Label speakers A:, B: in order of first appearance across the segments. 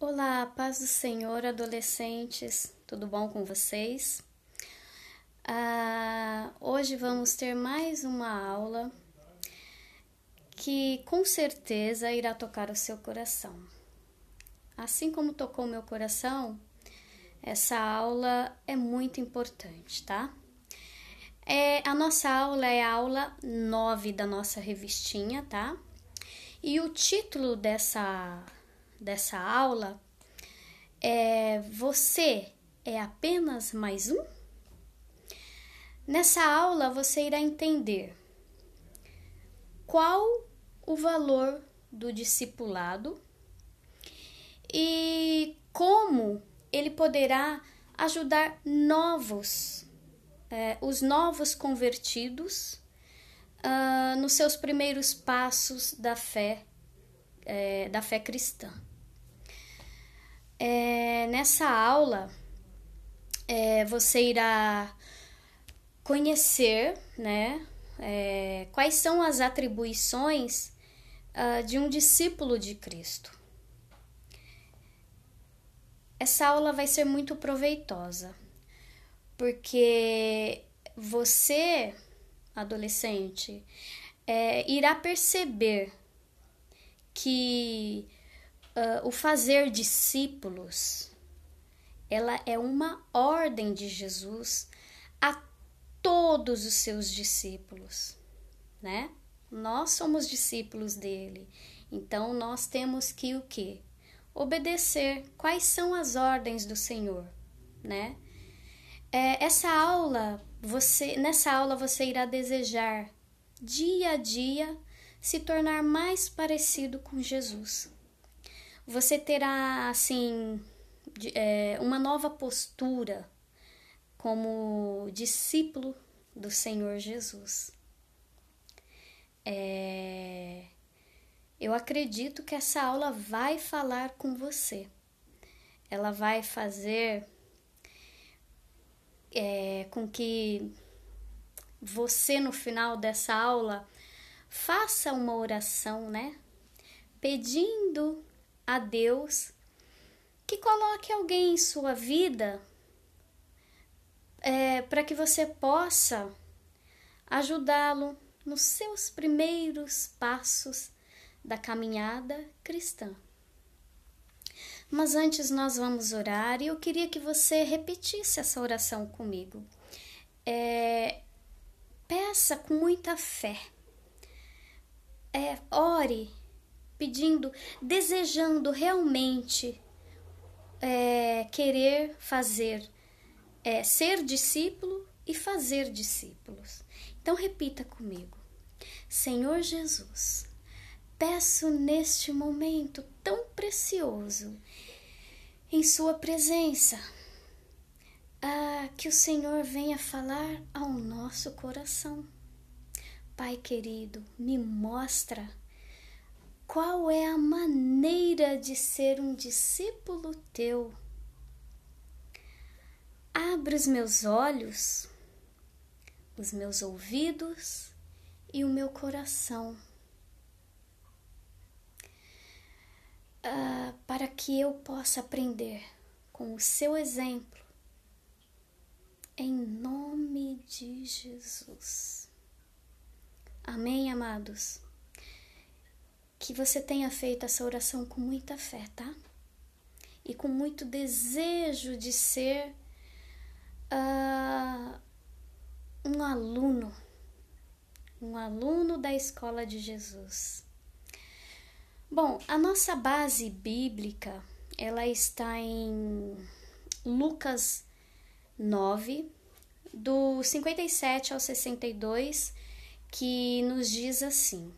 A: Olá, paz do Senhor, adolescentes, tudo bom com vocês? Hoje vamos ter mais uma aula que com certeza irá tocar o seu coração. Assim como tocou meu coração, essa aula é muito importante, tá? A nossa aula é a aula 9 da nossa revistinha, tá? E o título dessa aula é Você é apenas mais um? Nessa aula você irá entender qual o valor do discipulado e como ele poderá ajudar os novos convertidos nos seus primeiros passos da fé cristã. Nessa aula você irá conhecer, né, quais são as atribuições de um discípulo de Cristo. Essa aula vai ser muito proveitosa, porque você, adolescente, irá perceber que o fazer discípulos, ela é uma ordem de Jesus a todos os seus discípulos, né? Nós somos discípulos dele, então nós temos que o quê? Obedecer. Quais são as ordens do Senhor, né? Nessa aula você irá desejar dia a dia se tornar mais parecido com Jesus. Você terá assim uma nova postura como discípulo do Senhor Jesus. Eu acredito que essa aula vai falar com você. Ela vai fazer com que você, no final dessa aula, faça uma oração, né? Pedindo a Deus que coloque alguém em sua vida para que você possa ajudá-lo nos seus primeiros passos da caminhada cristã. Mas antes nós vamos orar e eu queria que você repetisse essa oração comigo. Peça com muita fé. Ore pedindo, desejando realmente querer fazer, ser discípulo e fazer discípulos. Então repita comigo. Senhor Jesus, peço neste momento tão precioso, em sua presença, que o Senhor venha falar ao nosso coração. Pai querido, me mostra qual é a maneira de ser um discípulo teu. Abre os meus olhos, os meus ouvidos e o meu coração, para que eu possa aprender com o seu exemplo, em nome de Jesus. Amém, amados? Que você tenha feito essa oração com muita fé, tá? E com muito desejo de ser um aluno da escola de Jesus. Bom, a nossa base bíblica, ela está em Lucas 9, do 57 ao 62, que nos diz assim: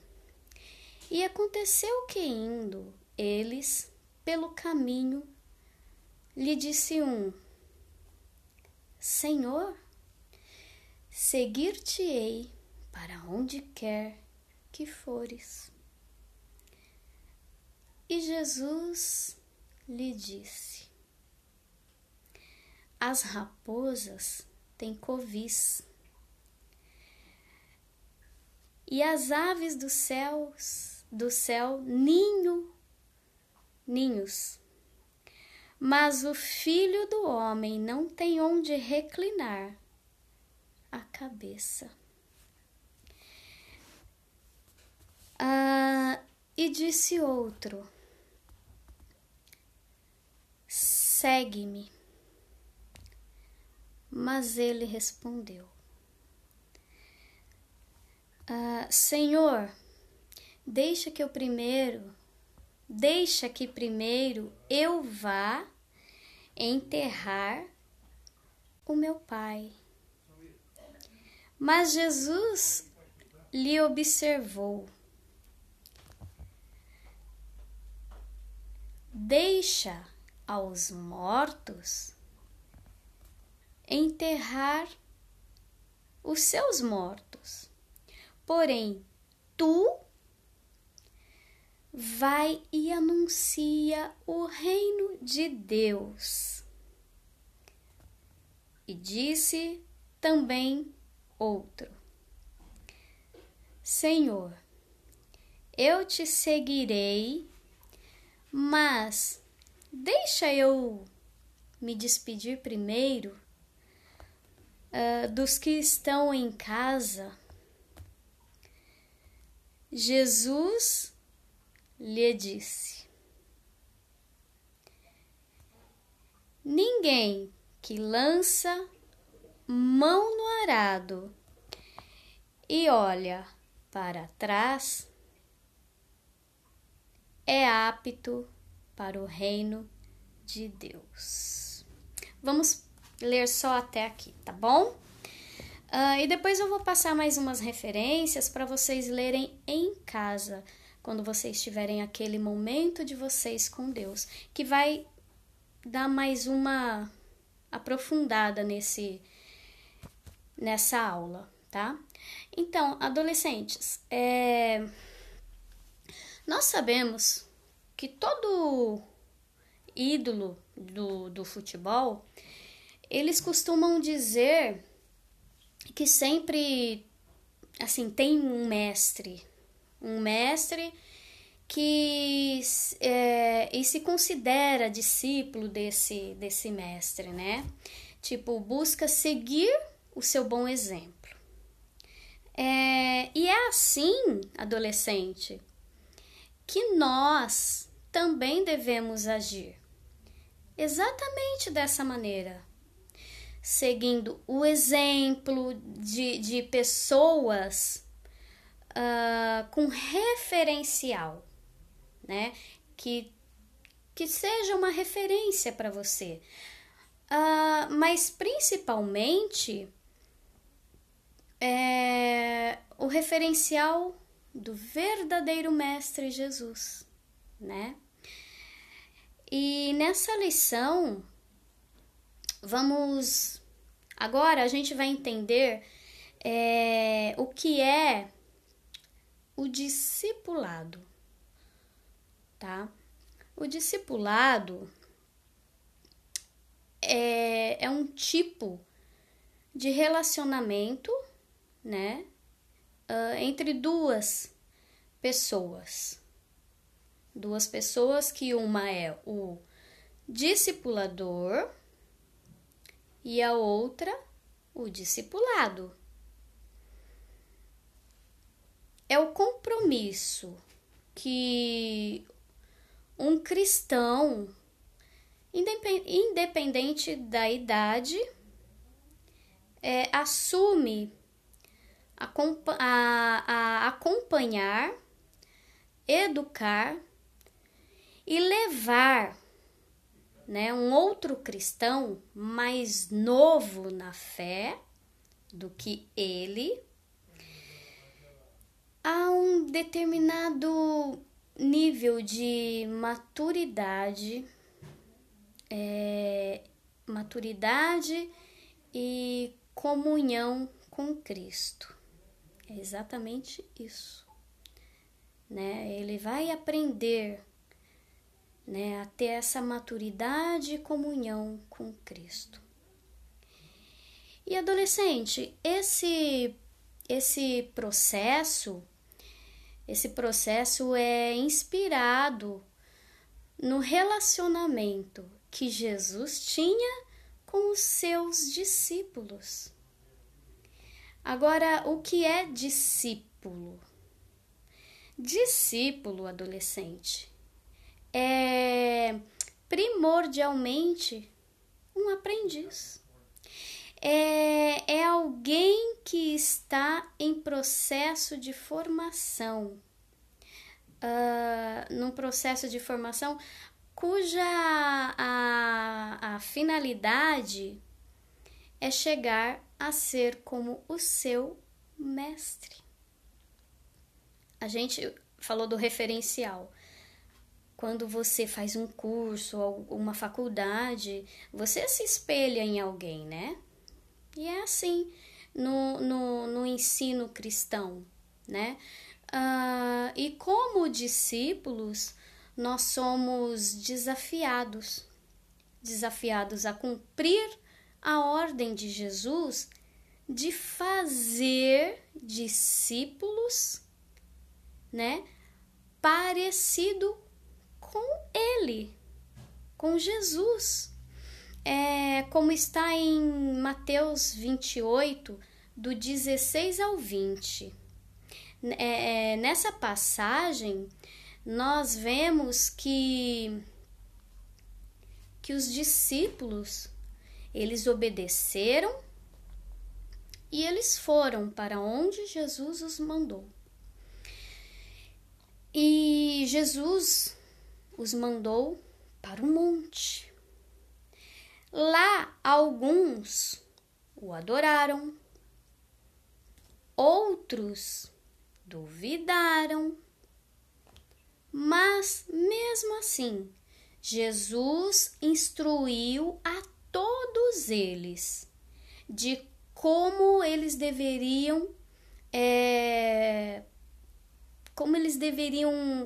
A: E aconteceu que indo eles pelo caminho, lhe disse um: Senhor, seguir-te-ei para onde quer que fores. E Jesus lhe disse: As raposas têm covis, e as aves do céu ninhos, mas o Filho do Homem não tem onde reclinar a cabeça. E disse outro: segue-me. Mas ele respondeu: Senhor, deixa que primeiro eu vá enterrar o meu pai. Mas Jesus lhe observou: deixa aos mortos enterrar os seus mortos, porém tu vai e anuncia o reino de Deus. E disse também outro: Senhor, eu te seguirei, mas deixa eu me despedir primeiro dos que estão em casa. Jesus lhe disse: ninguém que lança mão no arado e olha para trás é apto para o reino de Deus. Vamos ler só até aqui, tá bom? E depois eu vou passar mais umas referências para vocês lerem em casa, quando vocês tiverem aquele momento de vocês com Deus, que vai dar mais uma aprofundada nessa aula, tá? Então, adolescentes, nós sabemos que todo ídolo do futebol, eles costumam dizer que sempre, assim, tem um mestre que e se considera discípulo desse mestre, né? Tipo, busca seguir o seu bom exemplo. E é assim, adolescente, que nós também devemos agir. Exatamente dessa maneira. Seguindo o exemplo de pessoas com referencial, né? Que seja uma referência para você. Mas principalmente o referencial do verdadeiro Mestre Jesus, né? E nessa lição, agora a gente vai entender o que é o discipulado, tá? O discipulado é um tipo de relacionamento, né, entre duas pessoas que uma é o discipulador e a outra o discipulado. É o compromisso que um cristão, independente da idade, assume a acompanhar, educar e levar, né, um outro cristão mais novo na fé do que ele a um determinado nível de maturidade e comunhão com Cristo. É exatamente isso, né? Ele vai aprender, né, a ter essa maturidade e comunhão com Cristo. E adolescente, esse processo é inspirado no relacionamento que Jesus tinha com os seus discípulos. Agora, o que é discípulo? Discípulo, adolescente, é primordialmente um aprendiz. É alguém que está em processo de formação, num processo de formação cuja a finalidade é chegar a ser como o seu mestre. A gente falou do referencial. Quando você faz um curso ou uma faculdade, você se espelha em alguém, né? E é assim no ensino cristão, né? E como discípulos, nós somos desafiados a cumprir a ordem de Jesus de fazer discípulos, né, parecido com ele, com Jesus. Como está em Mateus 28, do 16 ao 20. Nessa passagem, nós vemos que os discípulos, eles obedeceram e eles foram para onde Jesus os mandou. E Jesus os mandou para um monte. Lá alguns o adoraram, outros duvidaram, mas mesmo assim, Jesus instruiu a todos eles de como eles deveriam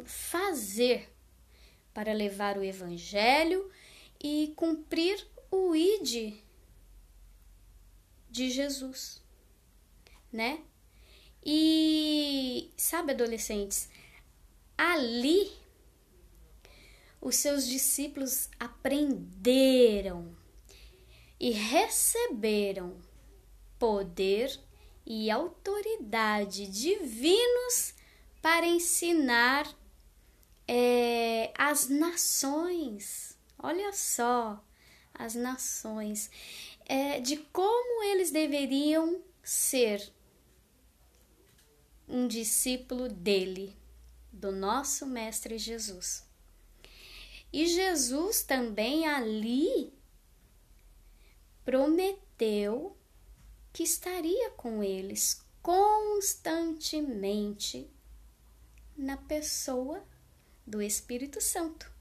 A: fazer para levar o evangelho e cumprir o ID de Jesus, né? E sabe, adolescentes, ali os seus discípulos aprenderam e receberam poder e autoridade divinos para ensinar as nações. Olha só, as nações, de como eles deveriam ser um discípulo dele, do nosso Mestre Jesus. E Jesus também ali prometeu que estaria com eles constantemente na pessoa do Espírito Santo.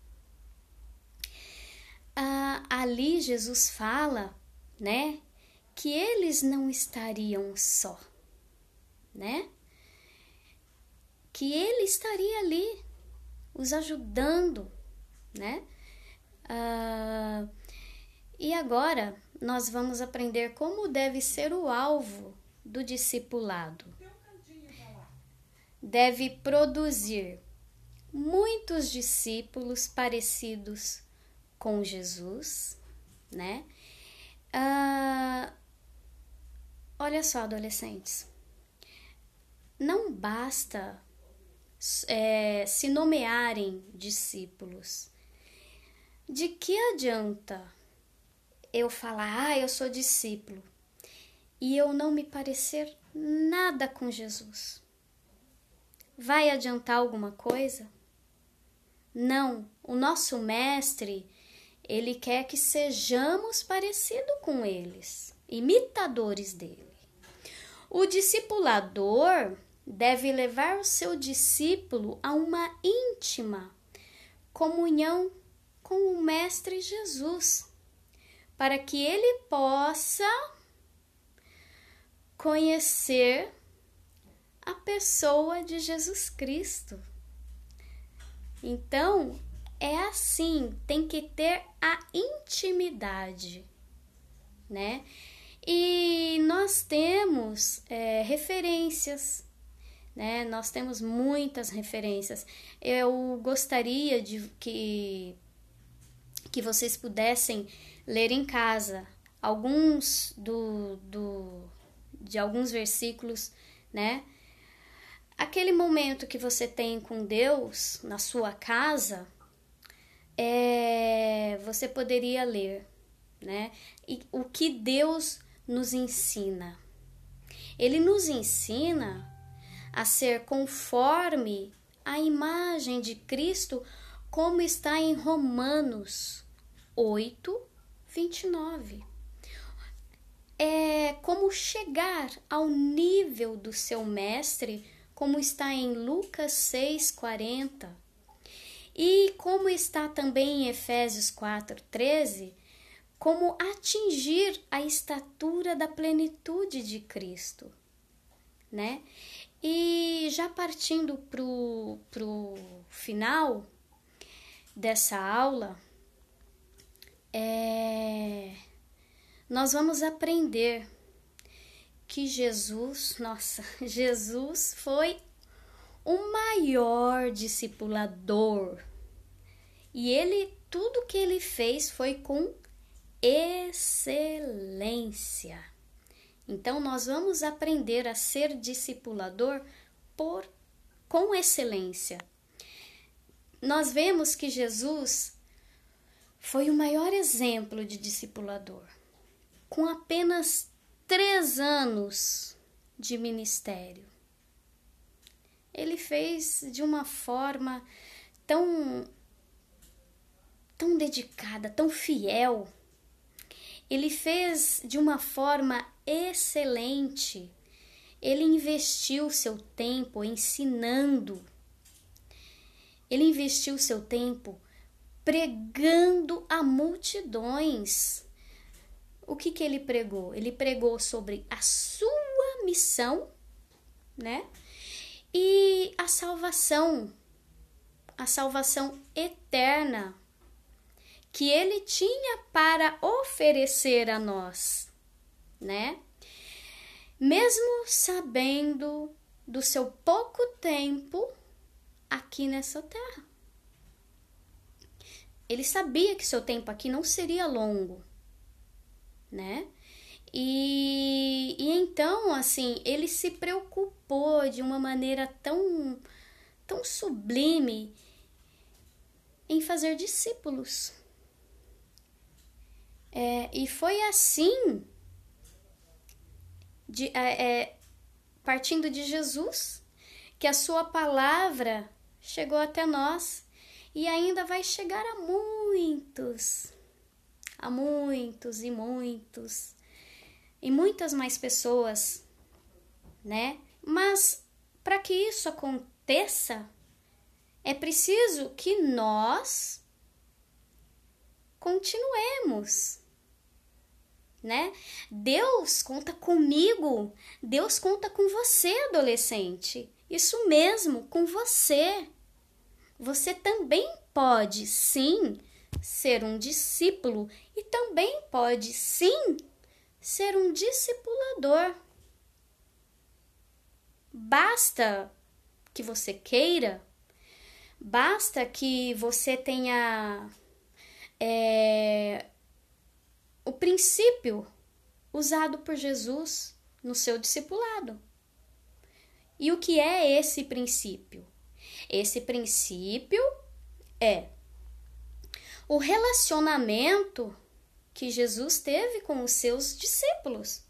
A: Ali Jesus fala, né, que eles não estariam só, né? Que ele estaria ali, os ajudando, né? E agora nós vamos aprender como deve ser o alvo do discipulado. Deve produzir muitos discípulos parecidos com Jesus, né? Olha só, adolescentes, não basta se nomearem discípulos. De que adianta eu falar, eu sou discípulo, e eu não me parecer nada com Jesus? Vai adiantar alguma coisa? Não, o nosso mestre, ele quer que sejamos parecidos com eles, imitadores dele. O discipulador deve levar o seu discípulo a uma íntima comunhão com o Mestre Jesus, para que ele possa conhecer a pessoa de Jesus Cristo. Então, é assim, tem que ter a intimidade, né? E nós temos referências, né? Nós temos muitas referências. Eu gostaria de que que vocês pudessem ler em casa alguns de alguns versículos, né? Aquele momento que você tem com Deus na sua casa, você poderia ler, né? E o que Deus nos ensina? Ele nos ensina a ser conforme a imagem de Cristo, como está em Romanos 8, 29. É como chegar ao nível do seu mestre, como está em Lucas 6, 40. E como está também em Efésios 4, 13, como atingir a estatura da plenitude de Cristo, né? E já partindo pro final dessa aula, nós vamos aprender que Jesus foi o maior discipulador. E tudo que ele fez foi com excelência. Então, nós vamos aprender a ser discipulador com excelência. Nós vemos que Jesus foi o maior exemplo de discipulador. Com apenas 3 anos de ministério, ele fez de uma forma tão dedicada, tão fiel. Ele fez de uma forma excelente. Ele investiu seu tempo ensinando. Ele investiu seu tempo pregando a multidões. O que ele pregou? Ele pregou sobre a sua missão, né? E a salvação eterna que ele tinha para oferecer a nós, né? Mesmo sabendo do seu pouco tempo aqui nessa terra. Ele sabia que seu tempo aqui não seria longo, né? E então, assim, ele se preocupou de uma maneira tão sublime em fazer discípulos. E foi assim, partindo de Jesus, que a sua palavra chegou até nós e ainda vai chegar a muitos e muitas mais pessoas, né? Mas para que isso aconteça, é preciso que nós continuemos, né? Deus conta comigo, Deus conta com você, adolescente. Isso mesmo, com você. Você também pode, sim, ser um discípulo e também pode, sim, ser um discipulador. Basta que você queira, basta que você tenha o princípio usado por Jesus no seu discipulado. E o que é esse princípio? Esse princípio é o relacionamento que Jesus teve com os seus discípulos.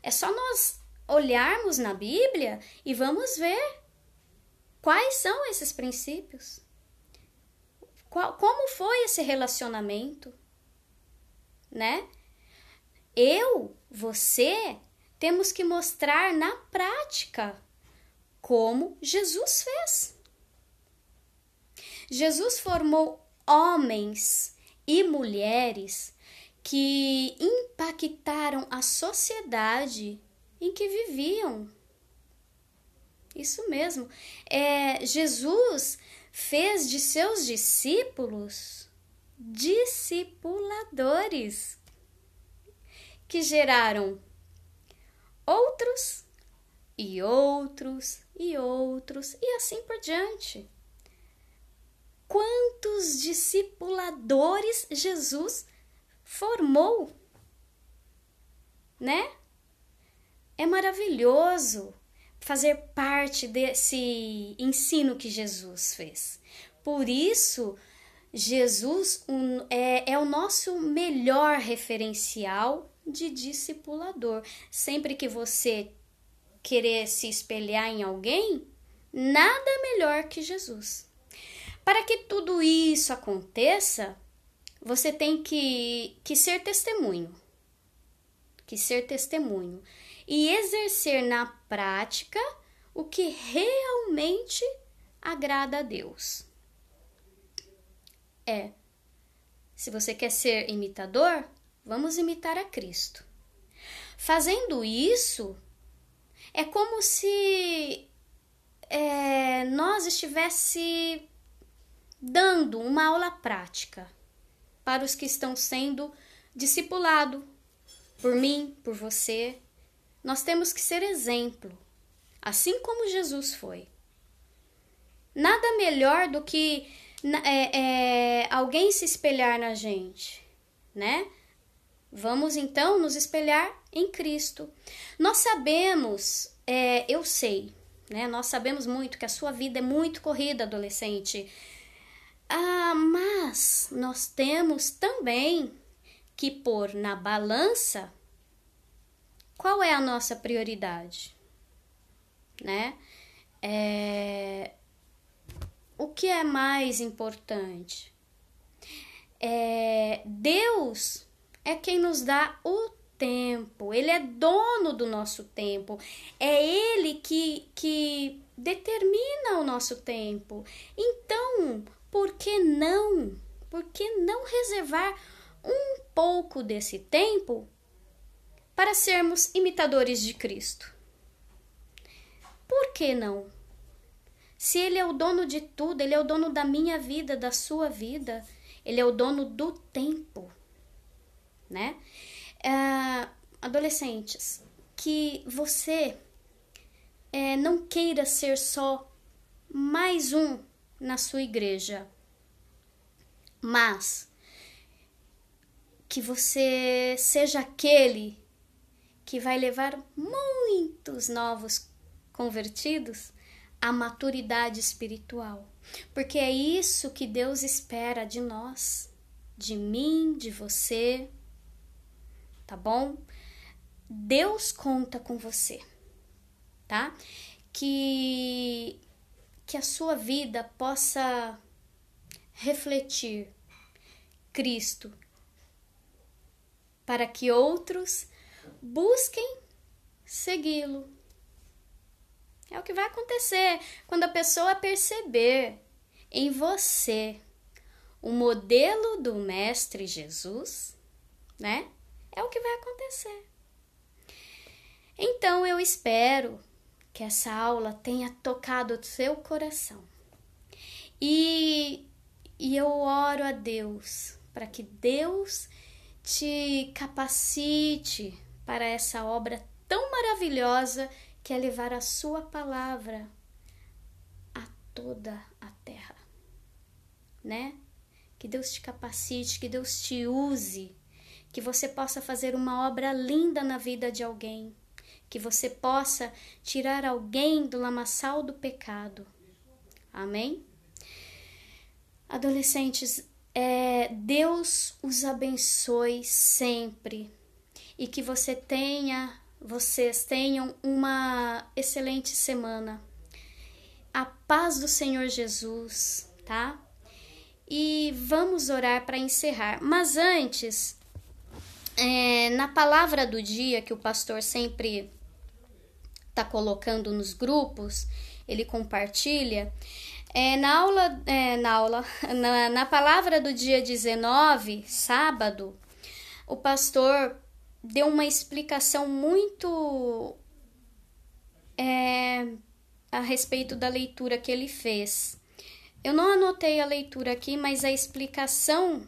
A: É só nós olharmos na Bíblia e vamos ver quais são esses princípios. Como foi esse relacionamento, né? Você, temos que mostrar na prática como Jesus fez. Jesus formou homens e mulheres que impactaram a sociedade em que viviam. Isso mesmo. Jesus fez de seus discípulos discipuladores que geraram outros e outros e outros e assim por diante. Quantos discipuladores discipuladores Jesus formou, né? É maravilhoso fazer parte desse ensino que Jesus fez. Por isso, Jesus é o nosso melhor referencial de discipulador. Sempre que você querer se espelhar em alguém, nada melhor que Jesus. Para que tudo isso aconteça, você tem que ser testemunho. E exercer na prática o que realmente agrada a Deus. Se você quer ser imitador, vamos imitar a Cristo. Fazendo isso, é como se nós estivesse dando uma aula prática para os que estão sendo discipulados por mim, por você. Nós temos que ser exemplo, assim como Jesus foi. Nada melhor do que alguém se espelhar na gente, né? Vamos então nos espelhar em Cristo. Nós sabemos, eu sei, né? Nós sabemos muito que a sua vida é muito corrida, adolescente. Mas nós temos também que pôr na balança qual é a nossa prioridade, né? O que é mais importante? Deus é quem nos dá o tempo. Ele é dono do nosso tempo. É Ele que determina o nosso tempo. Então, por que não? Por que não reservar um pouco desse tempo para sermos imitadores de Cristo? Por que não? Se Ele é o dono de tudo, Ele é o dono da minha vida, da sua vida, Ele é o dono do tempo, né? Adolescentes, que você não queira ser só mais um na sua igreja, mas que você seja aquele que vai levar muitos novos convertidos à maturidade espiritual. Porque é isso que Deus espera de nós, de mim, de você, tá bom? Deus conta com você, tá? Que a sua vida possa refletir Cristo, para que outros busquem segui-lo. É o que vai acontecer quando a pessoa perceber em você o modelo do Mestre Jesus, né? É o que vai acontecer. Então eu espero que essa aula tenha tocado o seu coração. E eu oro a Deus para que Deus te capacite para essa obra tão maravilhosa que é levar a sua palavra a toda a terra, né? Que Deus te capacite, que Deus te use, que você possa fazer uma obra linda na vida de alguém, que você possa tirar alguém do lamaçal do pecado. Amém? Adolescentes, Deus os abençoe sempre e que vocês tenham uma excelente semana. A paz do Senhor Jesus, tá? E vamos orar para encerrar. Mas antes, na palavra do dia que o pastor sempre está colocando nos grupos, ele compartilha, na palavra do dia 19, sábado, o pastor deu uma explicação muito a respeito da leitura que ele fez. Eu não anotei a leitura aqui, mas a explicação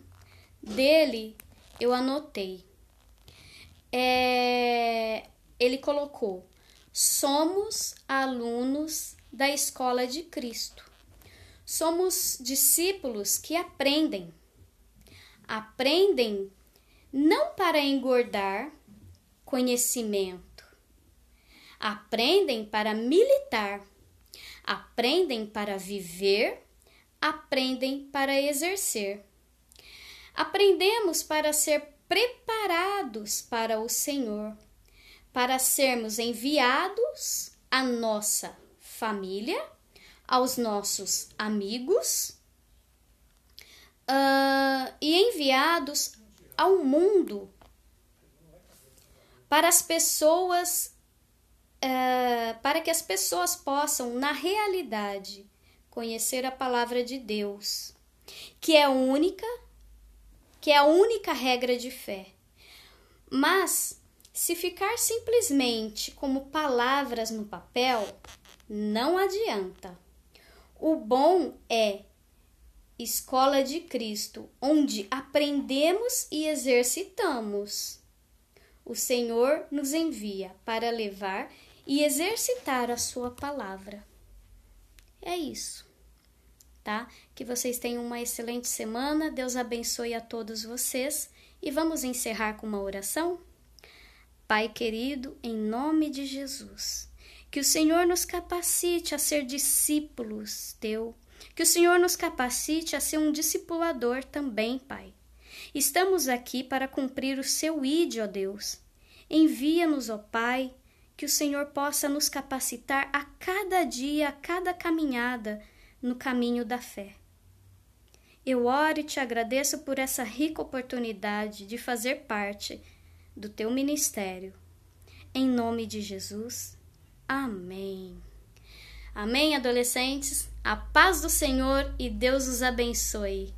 A: dele eu anotei. Ele colocou: somos alunos da escola de Cristo. Somos discípulos que aprendem, aprendem não para engordar conhecimento, aprendem para militar, aprendem para viver, aprendem para exercer. Aprendemos para ser preparados para o Senhor, para sermos enviados à nossa família, aos nossos amigos, e enviados ao mundo, para as pessoas, para que as pessoas possam, na realidade, conhecer a palavra de Deus, que é a única regra de fé. Mas, se ficar simplesmente como palavras no papel, não adianta. O bom é Escola de Cristo, onde aprendemos e exercitamos. O Senhor nos envia para levar e exercitar a sua palavra. É isso, tá? Que vocês tenham uma excelente semana. Deus abençoe a todos vocês. E vamos encerrar com uma oração? Pai querido, em nome de Jesus, que o Senhor nos capacite a ser discípulos teu, que o Senhor nos capacite a ser um discipulador também, Pai. Estamos aqui para cumprir o seu ídio, ó Deus. Envia-nos, ó Pai, que o Senhor possa nos capacitar a cada dia, a cada caminhada no caminho da fé. Eu oro e te agradeço por essa rica oportunidade de fazer parte do teu ministério. Em nome de Jesus, amém. Amém, adolescentes? A paz do Senhor e Deus os abençoe.